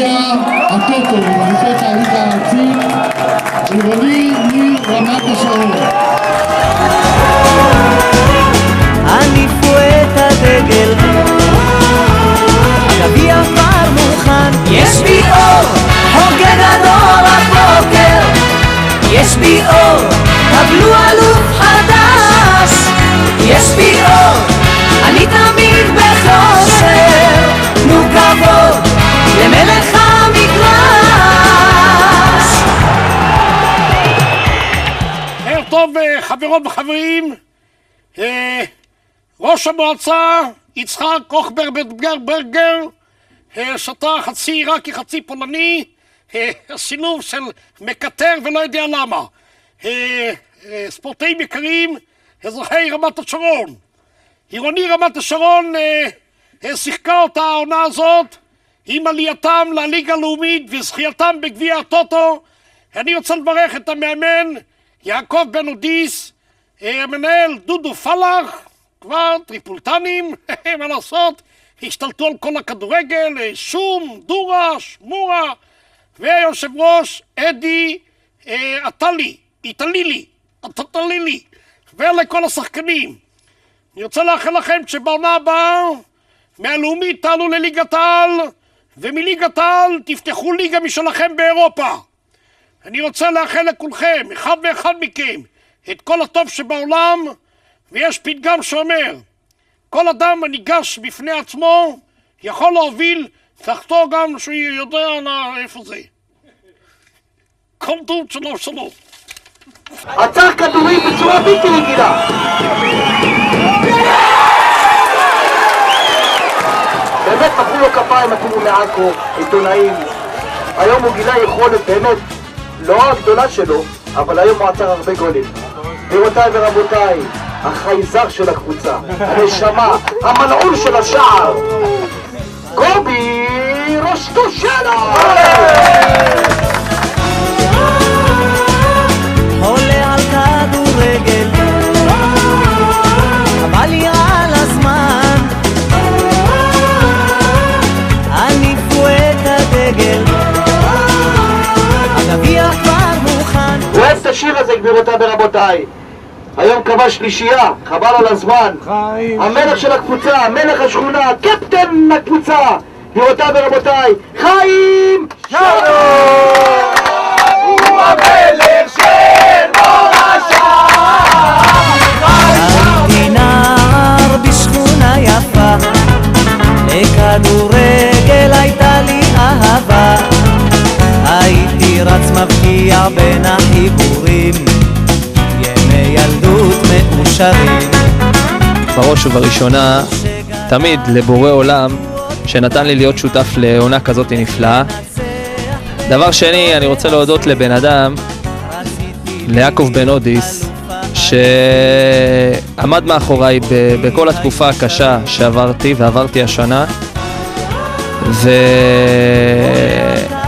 גביע הטוטו, אליפות הליגה הארצית, עירוני מרמת השרון. הניפו את הדגל, הגביע כבר מוכן, יש בי אור, חוגג הדור הבוקר, יש בי אור, קבלו אלוף חדש, יש בי אור, אני תמיד בחושר, תנו כבוד למלך המגרש. ערב טוב חברות וחברים, ראש המועצה יצחק הוכברגר, שאתה חצי עיראקי חצי פולני, סילוב של מקטר ולא יודע למה. ספורטאים יקרים, אזרחי רמת השרון, עירוני רמת השרון שיחקה אותה העונה הזאת עם עלייתם לליגה הלאומית וזכייתם בגביע הטוטו. אני רוצה לברך את המאמן יעקב בן אודיס, המנהל דודו פלח, כבר טריפולטנים, מה לעשות, השתלטו על כל הכדורגל, שום, דורש, מורה, והיושב ראש אדי איטלילי, ולכל השחקנים. אני רוצה לאחל לכם שבעונה הבאה מהלאומית תעלו לליגת העל, ומליגת העל תפתחו ליגה משלכם באירופה. אני רוצה לאחל לכולכם, אחד ואחד מכם, את כל הטוב שבעולם, ויש פתגם שאומר, כל אדם הניגש בפני עצמו יכול להוביל תחתו גם שהוא יודע איפה זה. כל טוב, שלום שלום. עצר כדורים בצורה בלתי רגילה. באמת מחאו לו כפיים אפילו מעכו, עיתונאים. היום הוא גילה יכולת באמת לא הגדולה שלו, אבל היום הוא עצר הרבה גולים. גבירותיי ורבותיי, החייזר של הקבוצה, הנשמה, המנעול של השער, קובי רוסטושנו! עולה על כדורגל, אבל יראה על הזמן, הניפו את הדגל, הגביע כבר מוכן. הוא אוהב את השיר הזה, גבירותיי ורבותיי. היום כבש שלישייה, חבל על הזמן. המלך של הקבוצה, מלך השכונה, קפטן הקבוצה, גבירותיי ורבותיי, חיים שלום! הוא המלך של מורשה. הייתי נער בשכונה יפה, לכדורגל הייתה לי אהבה, הייתי רץ מבקיע בין החיבורים, ימי ילדות מאושרים. בראש ובראשונה, תמיד לבורא עולם שנתן לי להיות שותף לעונה כזאת נפלאה. דבר שני, אני רוצה להודות לבן אדם, ליעקב בן אודיס, שעמד מאחוריי בכל התקופה הקשה שעברתי ועברתי השנה,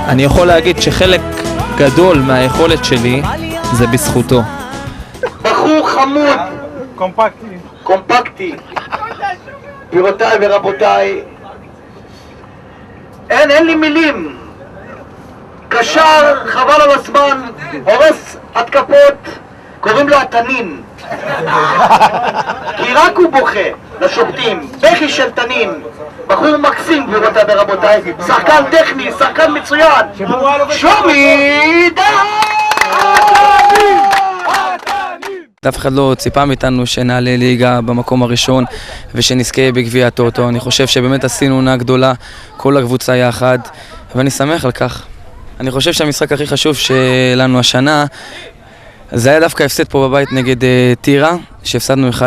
ואני יכול להגיד שחלק גדול מהיכולת שלי זה בזכותו. בחור חמוד, קומפקטי. גבירותיי ורבותיי, אין לי מילים. קשר, חבל על הזמן, הורס התקפות, קוראים לו התנין. כי רק הוא בוכה לשופטים, בכי של תנין. בחור מקסים, גבירותיי ורבותיי, שחקן טכני, שחקן מצוין. שומי אף אחד לא ציפה מאיתנו שנעלה ליגה במקום הראשון ושנזכה בגביע הטוטו. אני חושב שבאמת עשינו עונה גדולה, כל הקבוצה יחד, ואני שמח על כך. אני חושב שהמשחק הכי חשוב שלנו השנה זה היה דווקא הפסד פה בבית נגד טירה, שהפסדנו 1-0,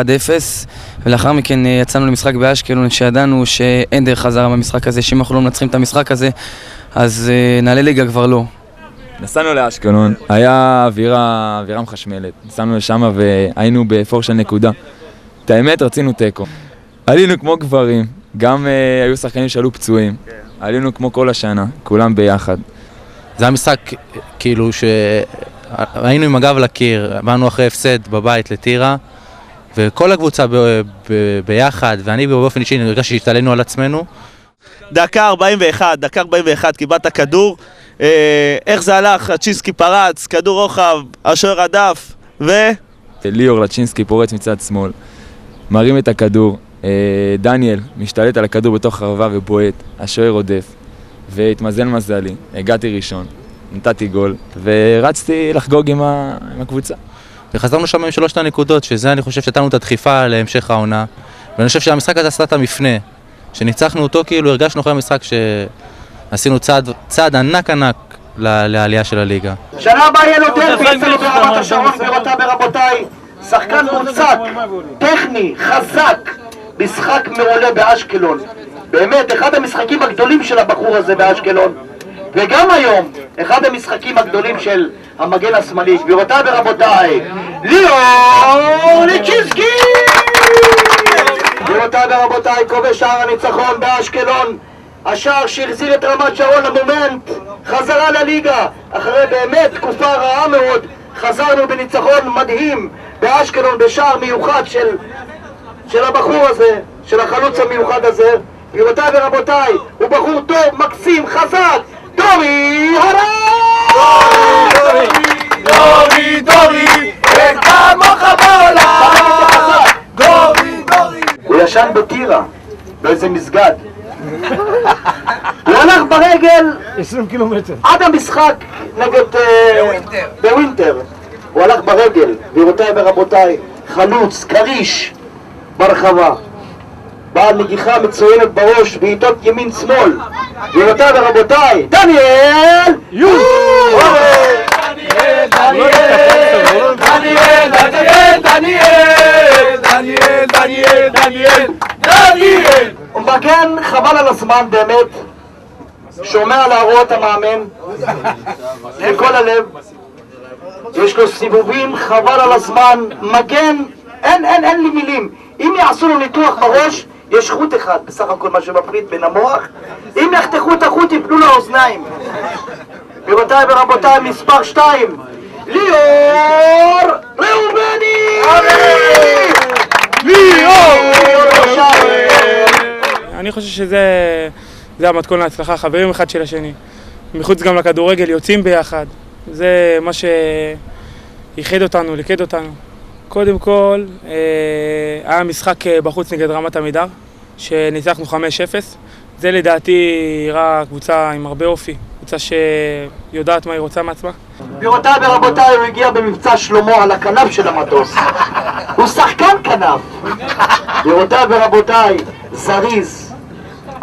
ולאחר מכן יצאנו למשחק באשקלון שידענו שאין דרך חזרה במשחק הזה, שאם אנחנו לא מנצחים את המשחק הזה אז נעלה ליגה כבר לא. נסענו לאשקלון, היה אווירה מחשמלת, נסענו לשם והיינו בפור של נקודה. את האמת רצינו תיקו. עלינו כמו גברים, גם היו שחקנים שעלו פצועים, עלינו כמו כל השנה, כולם ביחד. זה המשחק כאילו שהיינו עם הגב לקיר, באנו אחרי הפסד בבית לטירה, וכל הקבוצה ביחד, ואני באופן אישי הרגשתי שהשתלנו על עצמנו. דקה 41, קיבלת כדור, איך זה הלך? לצ'ינסקי פרץ, כדור רוחב, השוער הדף, ליאור לצ'ינסקי פורץ מצד שמאל, מרים את הכדור, דניאל משתלט על הכדור בתוך הרחבה ובועט, השוער עודף, והתמזל מזלי, הגעתי ראשון, נתתי גול, ורצתי לחגוג עם הקבוצה. וחזרנו שם עם 3 הנקודות, שזה אני חושב שתנו את הדחיפה להמשך העונה, ואני חושב שהמשחק הזה עשה את המפנה, שניצחנו אותו כאילו הרגשנו אחרי המשחק שעשינו צעד ענק לעלייה של הליגה. שנה הבאה יהיה לו דרבי, אצלנו ברמת השרון, גבירותיי ורבותיי, שחקן מוצק, טכני, חזק, משחק מעולה באשקלון. באמת, אחד המשחקים הגדולים של הבחור הזה באשקלון. וגם היום, אחד המשחקים הגדולים של המגן השמאלי, גבירותיי ורבותיי, ליאור ליצ'ינסקי! גבירותיי ורבותיי, כובש שער הניצחון באשקלון, השער שהחזיר את רמת שרון למומנט, חזרה לליגה, אחרי באמת תקופה רעה מאוד, חזרנו בניצחון מדהים באשקלון בשער מיוחד של הבחור הזה, של החלוץ המיוחד הזה. גבירותיי ורבותיי, הוא בחור טוב, מקסים, חזק, דורי הרב! דורי, וכמוך בעולם! הוא ישן בטירה, באיזה מסגד. הוא הלך ברגל 20 קילומטר. עד המשחק נגד בווינטר. הוא הלך ברגל, גבירותיי ורבותיי, חלוץ, קריש ברחבה. בעל נגיחה מצוינת בראש, בעיטות ימין-שמאל. גבירותיי ורבותיי, דניאל! דניאל! הוא מגן חבל על הזמן באמת, שומע להוראות המאמן מכל הלב, יש לו סיבובים חבל על הזמן, מגן, אין לי מילים. אם יעשו לו ניתוח בראש, יש חוט אחד בסך הכל מה שמפריד בין המוח, אם יחתכו את החוט יפלו לאוזניים. גבירותיי ורבותיי, מספר 2, ליאור ראובני! אני חושב שזה המתכון להצלחה, חברים אחד של השני. מחוץ גם לכדורגל, יוצאים ביחד. זה מה שייחד אותנו, ליכד אותנו. קודם כל, היה משחק בחוץ נגד רמת עמידר, שניצחנו 5-0. זה לדעתי נראה קבוצה עם הרבה אופי, קבוצה שיודעת מה היא רוצה מעצמה. גבירותיי ורבותיי, הוא הגיע במבצע שלמה על הכנף של המטוס. הוא שחקן כנף. גבירותיי ורבותיי, זריז,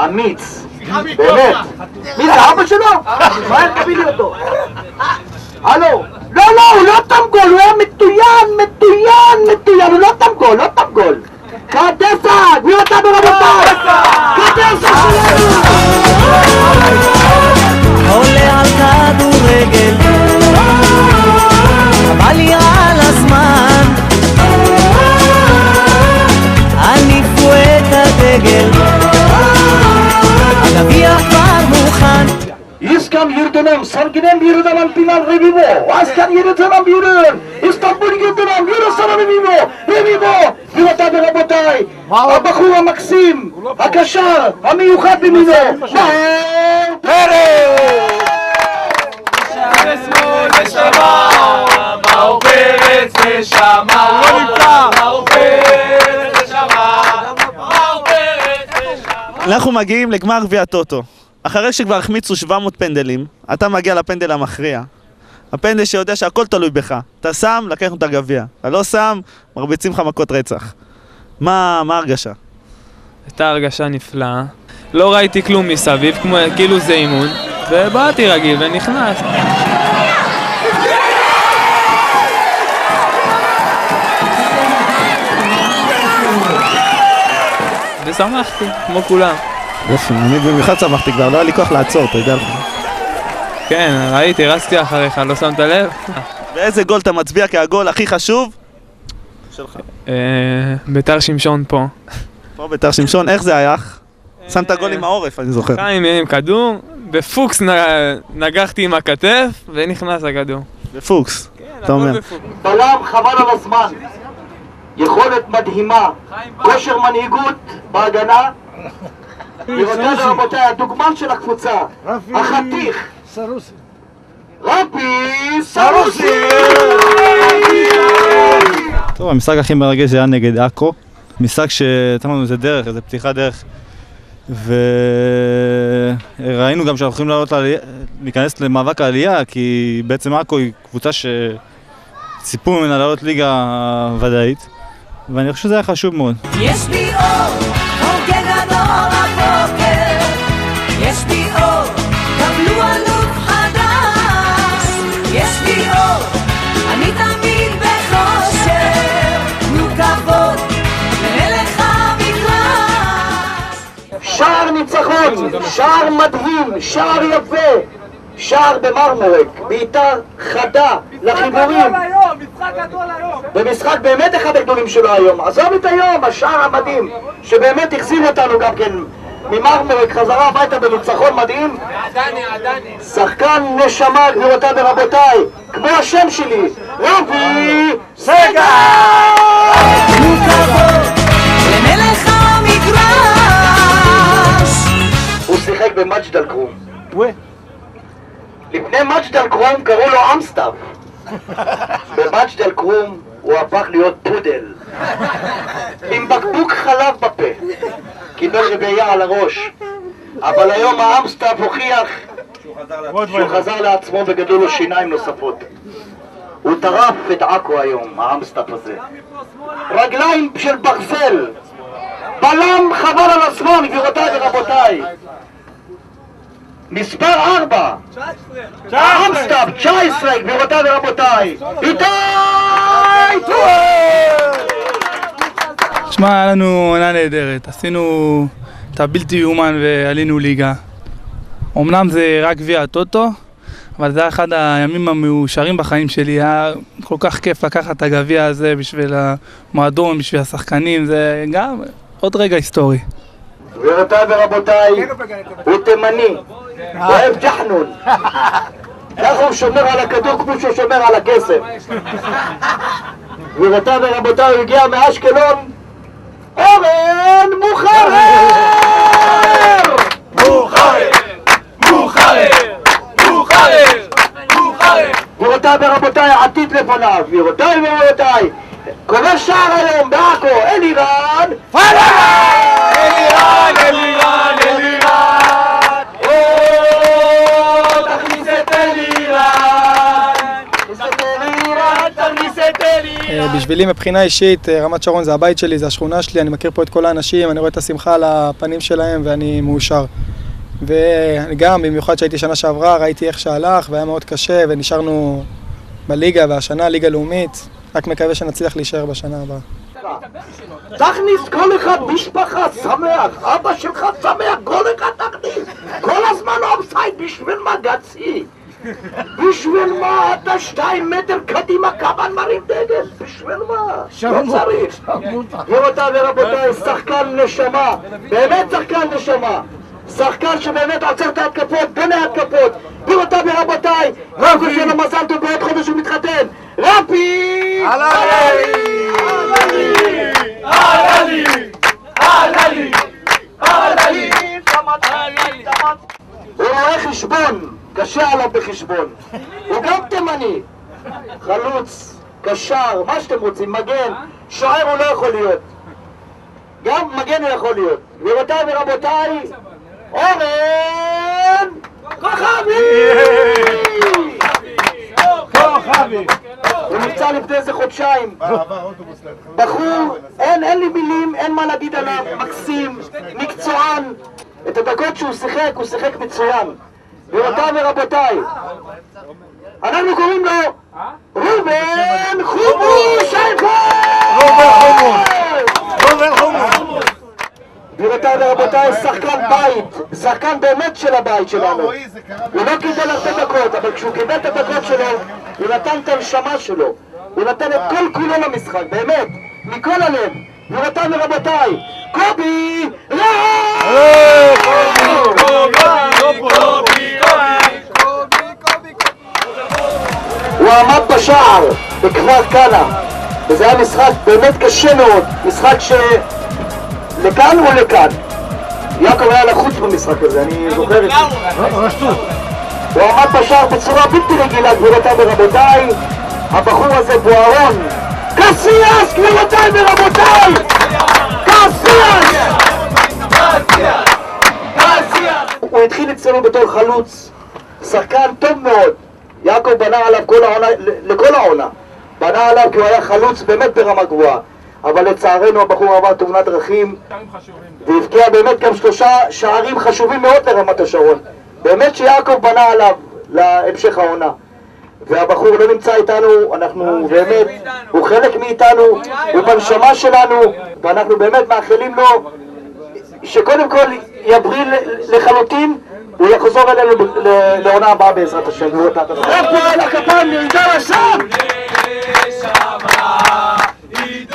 אמיץ, באמת. מי זה, אבא שלו? מה תביא לי אותו? הלו? לא, הוא לא תם גול, הוא היה מתוין, הוא לא תם גול. קדסה, גבירותיי ורבותיי, קדסה שלנו! עולה על כדורגל, אבל לי על הזמן, הניפו את הדגל, הגביע כבר מוכן. İskan yurdunum, sargınem yurdunum pinan revivo. Askan yurdunum yürün. İstanbul yurdunum yürü sana revivo. גבירותיי ורבותיי, הבחור המקסים, הקשר, המיוחד במינו, מאור פרץ! מאור פרץ נשמה, מאור פרץ נשמה. אנחנו מגיעים לגמר גביע הטוטו. אחרי שכבר החמיצו 700 פנדלים, אתה מגיע לפנדל המכריע. הפנדל שיודע שהכל תלוי בך. אתה שם, לקחנו את הגביע. אתה לא שם, מרביצים לך מכות רצח. מה הרגשה? הייתה הרגשה נפלאה. לא ראיתי כלום מסביב, כאילו זה אימון, ובאתי רגיל ונכנס. ושמחתי, כמו כולם. יופי, אני במיוחד שמחתי כבר, לא היה לי כוח לעצור, אתה יודע לך. כן, ראיתי, רצתי אחריך, לא שמת לב? ואיזה גול אתה מצביע כהגול הכי חשוב? שלך. ביתר שמשון פה. פה ביתר שמשון, איך זה היה? שמת גול עם העורף, אני זוכר. חיים עם כדור, בפוקס נגחתי עם הכתף ונכנס הכדור. בפוקס, אתה אומר. בלם חבל על הזמן, יכולת מדהימה, כושר מנהיגות בהגנה, גבירותיי ורבותיי, הדוגמן של הקבוצה, החתיך, רבי סרוסי! טוב, המשחק הכי מרגש היה נגד עכו. משחק שנתן לנו איזה דרך, איזה פתיחת דרך. וראינו גם שאנחנו יכולים להיכנס למאבק העלייה, כי בעצם עכו היא קבוצה שציפו ממנה לעלות ליגה ודאית. ואני חושב שזה היה חשוב מאוד. יש לי אור, הוגן הדור הבוקר. יש לי אור, קבלו אלוף חדש. יש לי אור, אני תמיד בחושר. תנו כבוד למלך המגרש. שער ניצחון, שער מדהים, שער יפה, שער במרמורק, בעיטה חדה לחיבורים. במשחק באמת אחד הגדולים שלו היום. עזוב את היום, השער המדהים שבאמת החזיר אותנו גם כן ממרמורק חזרה הביתה בניצחון מדהים. שחקן נשמה, גבירותיי ורבותיי, כמו השם שלי, רבי סגל! תנו כבוד למלך המגרש. הוא שיחק במג'ד אל-כרום. לפני מג'ד אל-כרום קראו לו אמסטף. במג'ד אל-כרום הוא הפך להיות פודל עם בקבוק חלב בפה, קיבל רבייה על הראש. אבל היום האמסטף הוכיח שהוא חזר לעצמו וגדלו לו שיניים נוספות. הוא טרף את עכו היום, האמסטף הזה. רגליים של ברזל, בלם חבל על הזמן, גבירותיי ורבותיי. מספר 4, האמסטף 19, גבירותיי ורבותיי, איתי טואל! שמע, היה לנו עונה נהדרת, עשינו את הבלתי יאומן ועלינו ליגה. אמנם זה רק גביע הטוטו, אבל זה היה אחד הימים המאושרים בחיים שלי. היה כל כך כיף לקחת את הגביע הזה בשביל המועדון, בשביל השחקנים, זה גם עוד רגע היסטורי. גבירותיי ורבותיי, הוא תימני, אוהב ג'חנון. ככה הוא שומר על הכדור כמו שהוא שומר על הכסף. גבירותיי ורבותיי, הוא הגיע מאשקלון, אורן מוחרר! גבירותיי ורבותיי, עתיד לפניו. גבירותיי ורבותיי, כובש שער היום בעכו, אלירן פלאח! אלירן! תכניס את אלירן! בשבילי מבחינה אישית, רמת שרון זה הבית שלי, זה השכונה שלי, אני מכיר פה את כל האנשים, אני רואה את השמחה על הפנים שלהם ואני מאושר. וגם, במיוחד שהייתי שנה שעברה, ראיתי איך שהלך והיה מאוד קשה ונשארנו בליגה, והשנה ליגה לאומית, רק מקווה שנצליח להישאר בשנה הבאה. תכניס כל אחד משפחה שמח, אבא שלך שמח, כל אחד תכניס, כל הזמן אופסייד, בשביל מה גצי? בשביל מה אתה 2 מטר קדימה כבן מרים דגל? בשביל מה? לא צריך. גבירותיי ורבותיי, שחקן נשמה, באמת שחקן נשמה, שחקן שבאמת עוצר את ההתקפות, בין ההתקפות. גבירותיי ורבותיי, רק שיהיה לו מזל טוב, בעוד חודש הוא מתחתן, רבי הוא רואה חשבון, קשה עליו בחשבון. הוא גם תימני, חלוץ, קשר, מה שאתם רוצים, מגן, שוער הוא לא יכול להיות, גם מגן הוא יכול להיות. גבירותיי ורבותיי, אורן כוכבי! הוא נפצע לפני איזה חודשיים. בחור, אין לי מילים, אין מה להגיד עליו, מקסים, מקצוען. את הדקות שהוא שיחק, הוא שיחק מצוין. גבירותיי ורבותיי, אנחנו קוראים לו ראובן חומוס שייקון! גבירותיי ורבותיי, שחקן בית, שחקן באמת של הבית שלנו. הוא לא קיבל הרבה דקות, אבל כשהוא קיבל את הדקות שלו, הוא נתן את הנשמה שלו. הוא נתן את כל כולו למשחק, באמת, מכל הלב. גבירותיי ורבותיי, קובי רב! הוא עמד בשער בכפר כנא, וזה היה משחק באמת קשה מאוד, משחק לכאן ולכאן. יעקב היה לחוץ במשחק הזה, אני זוכר את זה. הוא עמד בשער בצורה בלתי רגילה, גבירותיי ורבותיי. הבחור הזה בוארון קסיאס, גבירותיי ורבותיי! קסיאס! הוא התחיל אצלנו בתור חלוץ, שחקן טוב מאוד. יעקב בנה עליו לכל העונה. בנה עליו כי הוא היה חלוץ באמת ברמה גבוהה. אבל לצערנו הבחור עבר תאונת דרכים והבקיע באמת גם 3 שערים חשובים מאוד לרמת השרון. באמת שיעקב בנה עליו להמשך העונה. והבחור לא נמצא איתנו, אנחנו באמת, הוא חלק מאיתנו, הוא בנשמה שלנו, ואנחנו באמת מאחלים לו שקודם כל יבריא לחלוטין, הוא יחזור אלינו לעונה הבאה בעזרת השם.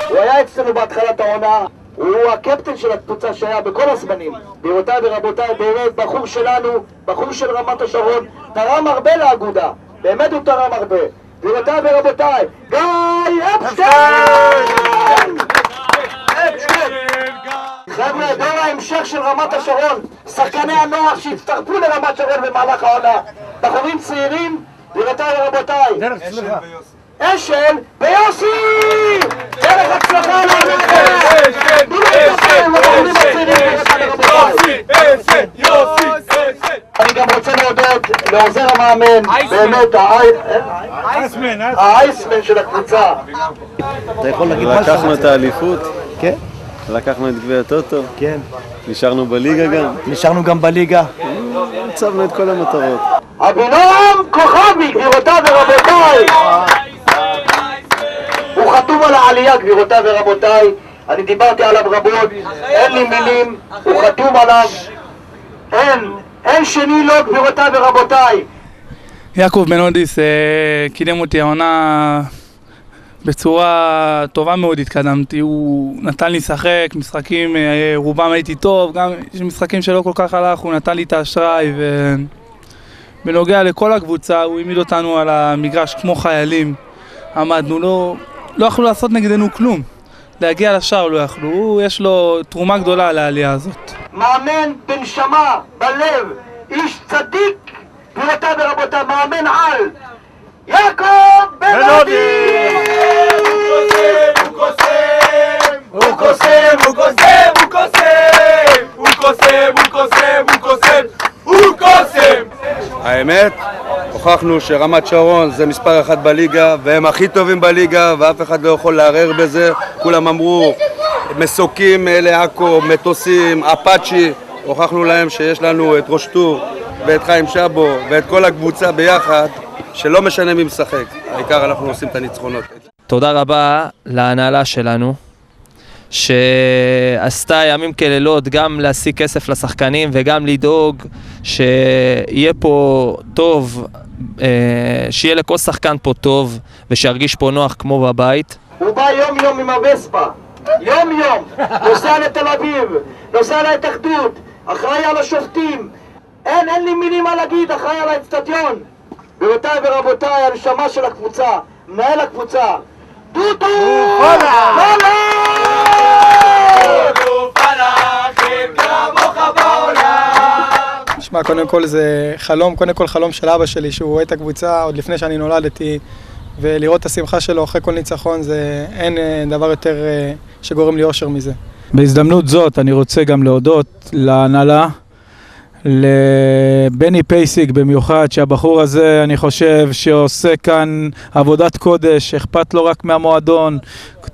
הוא היה אצלנו בהתחלת העונה, הוא הקפטן של הקבוצה שהיה בכל הזמנים. גבירותיי ורבותיי, באמת בחור שלנו, בחור של רמת השרון, תרם הרבה לאגודה, באמת הוא תרם הרבה. גבירותיי ורבותיי, גיא אפשטיין! חבר'ה, דור ההמשך של רמת השרון, שחקני הנוער שהצטרפו לרמת שרון במהלך העונה, בחורים צעירים, גבירותיי ורבותיי, אשל ויוסי! דרך הצלחה אני גם רוצה להודות לעוזר המאמן, באמת האייסמן של הקבוצה. אתה יכול להגיד משהו? לקחנו את האליפות, כן. לקחנו את גביע הטוטו, כן. נשארנו בליגה גם. נשארנו גם בליגה. הצבנו את כל המטרות. אבינועם כוכבי, גבירותיי ורבותיי! הוא חתום על העלייה, גבירותיי ורבותיי. אני דיברתי עליו רבות, אין לי מילים, הוא חתום עליו. אין שני לו, גבירותיי ורבותיי. יעקב בנודיס קידם אותי העונה בצורה טובה מאוד, התקדמתי. הוא נתן לי לשחק, משחקים, רובם הייתי טוב, גם משחקים שלא כל כך הלך, הוא נתן לי את האשראי. ובנוגע לכל הקבוצה, הוא העמיד אותנו על המגרש כמו חיילים. עמדנו, לא יכלו לעשות נגדנו כלום. להגיע לשער לא יכלו, יש לו תרומה גדולה לעלייה הזאת. מאמן בנשמה, בלב, איש צדיק, גבירותיי ורבותיי, מאמן על, יעקב בנודיס! הוא קוסם, הוא קוסם, הוא קוסם, הוא קוסם, הוא קוסם, הוא קוסם, הוא קוסם, הוא קוסם! האמת, הוכחנו שרמת שרון זה מספר 1 בליגה, והם הכי טובים בליגה, ואף אחד לא יכול לערער בזה. כולם אמרו, מסוקים לעכו, מטוסים, אפאצ'י. הוכחנו להם שיש לנו את ראש טור ואת חיים שבו ואת כל הקבוצה ביחד, שלא משנה מי משחק, העיקר אנחנו עושים את הניצחונות. תודה רבה להנהלה שלנו, שעשתה ימים כלילות גם להשיג כסף לשחקנים וגם לדאוג שיהיה פה טוב, שיהיה לכל שחקן פה טוב ושירגיש פה נוח כמו בבית. הוא בא יום יום עם הווספה, יום יום, נוסע לתל אביב, נוסע להתאחדות, אחראי על השופטים, אין לי מילים מה להגיד, אחראי על האצטדיון. גבירותיי ורבותיי, הנשמה של הקבוצה, מנהל הקבוצה, דודו פלאח! דודו פלאח, אין כמוך בעולם. תשמע, קודם כל זה חלום, קודם כל חלום של אבא שלי, שהוא רואה את הקבוצה עוד לפני שאני נולדתי, ולראות את השמחה שלו אחרי כל ניצחון, זה אין דבר יותר שגורם לי אושר מזה. בהזדמנות זאת אני רוצה גם להודות להנהלה, לבני פייסיק במיוחד, שהבחור הזה אני חושב שעושה כאן עבודת קודש, אכפת לו רק מהמועדון,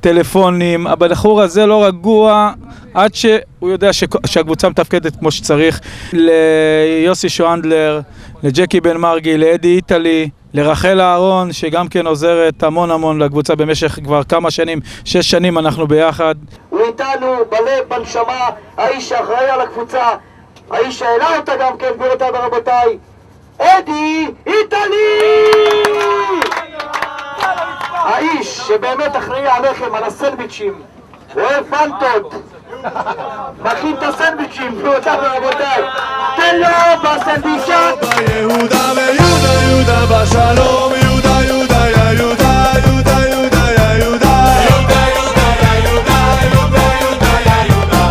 טלפונים, הבחור הזה לא רגוע עד שהוא יודע שהקבוצה מתפקדת כמו שצריך. ליוסי שואנדלר, לג'קי בן מרגי, לאדי איטלי, לרחל אהרון שגם כן עוזרת המון לקבוצה במשך כבר כמה שנים, 6 שנים אנחנו ביחד. הוא איתנו בלב, בנשמה, האיש שאחראי על הקבוצה, האיש שהעלה אותה גם כן, גבירותיי ורבותיי, אדי איטלי! האיש שבאמת אחראי עליכם, על הסנדוויצ'ים, אוהב פנטות, מכין את הסנדוויצ'ים, גבירותיי ורבותיי, תן לו בסנדוויצ'ה! יהודה ויהודה יהודה בשלום, יהודה יהודה יהודה יהודה יהודה יהודה יהודה יהודה יהודה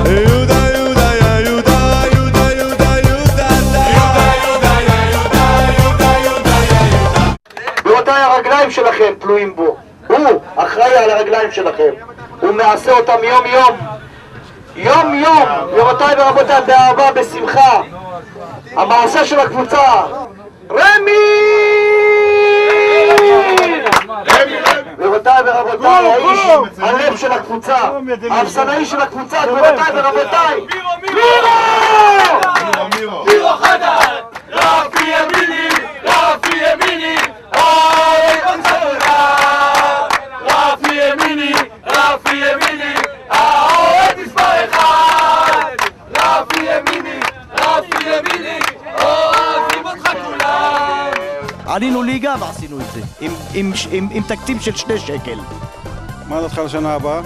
יהודה יהודה יהודה יהודה הרגליים שלכם תלויים בו. הוא אחראי על הרגליים שלכם. הוא מעשה אותם יום יום. יום יום, גבירותיי ורבותיי, באהבה, בשמחה. המעשה של הקבוצה, רמי! גבירותיי ורבותיי, האיש, הלב של הקבוצה, האפסנאי של הקבוצה, גבירותיי ורבותיי, מירו! מירו חדש! רפי ימיני! רפי ימיני! אוי קונסולה! רפי ימיני! רפי ימיני! האוהד מספר אחד! רפי ימיני! רפי ימיני! אוהבים אותך כולם! עלינו ליגה ועשינו את זה, עם תקציב של 2 שקל. מה דעתך לשנה הבאה?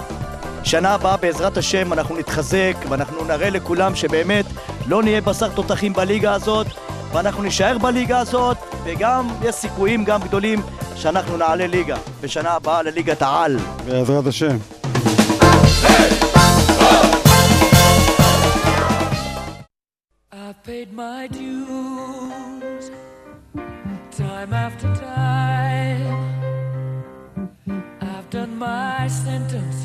שנה הבאה בעזרת השם אנחנו נתחזק ואנחנו נראה לכולם שבאמת לא נהיה בשר תותחים בליגה הזאת ואנחנו נשאר בליגה הזאת וגם יש סיכויים גם גדולים שאנחנו נעלה ליגה בשנה הבאה לליגת העל. בעזרת השם. I've paid my dues time after time. I've done my sentence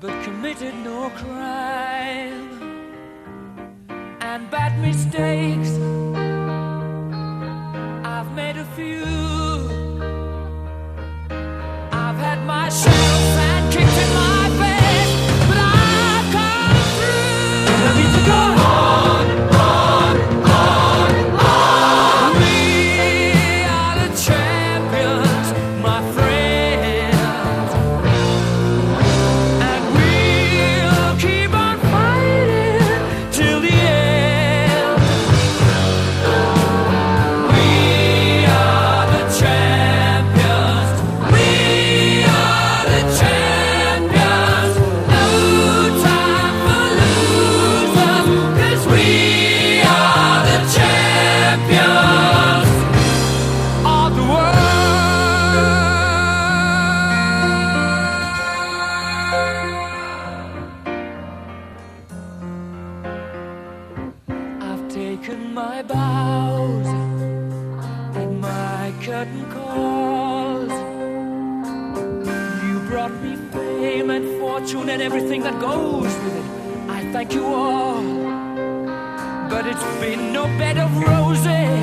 but committed no crime. And bad mistakes I've made a few. I've had my share of sand kicked in my face, but I've come through. Let me to go on, on, on, on. We are the champions, my friends, and we'll keep on fighting till the end. We are the champions. We are the champions. No time for losers, 'cause we are the champions of the I've taken my bows and my curtain calls. You brought me fame and fortune and everything that goes with it. I thank you all, but it's been no bed of roses.